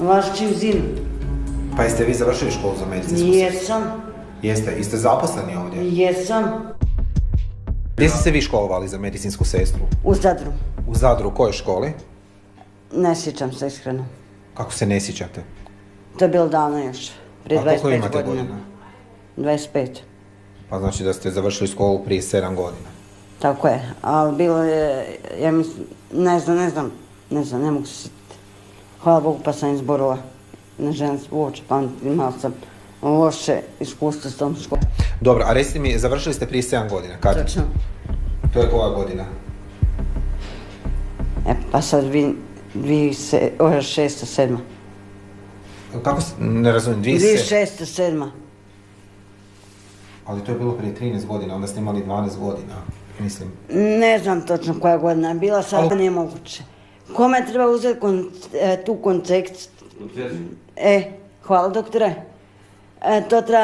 Vlašćim zinu. Pa jeste vi završili školu za medicinsku sestru? Jesam. Jeste? I ste zaposleni ovdje? Jesam. Gdje ste se vi školovali za medicinsku sestru? U Zadru. U Zadru, u kojoj školi? Ne sjećam se iskreno. Kako se ne sjećate? To je bilo davno još. Prije 25 godina. A koliko imate godina? 25. Pa znači da ste završili školu prije 7 godina. Tako je, ali bilo je, ja mislim, ne znam, ne mogu se sjetiti. Hvala Bogu pa sam izborila. Ne želim se uopće pamtiti, imala sam loše iskustvo s tom školom. Dobro, a recite mi, završili ste prije 7 godina, kad? Točno. To je koja godina? Pa sad 2006. 2007. Kako se, ne razumijem, 2006. 2007. Ali to je bilo prije 13 godina, onda ste imali 12 godina, mislim. Ne znam točno koja godina je bila, sad nije moguće. Kome treba uzeti tu kontekst? Hvala doktore. To treba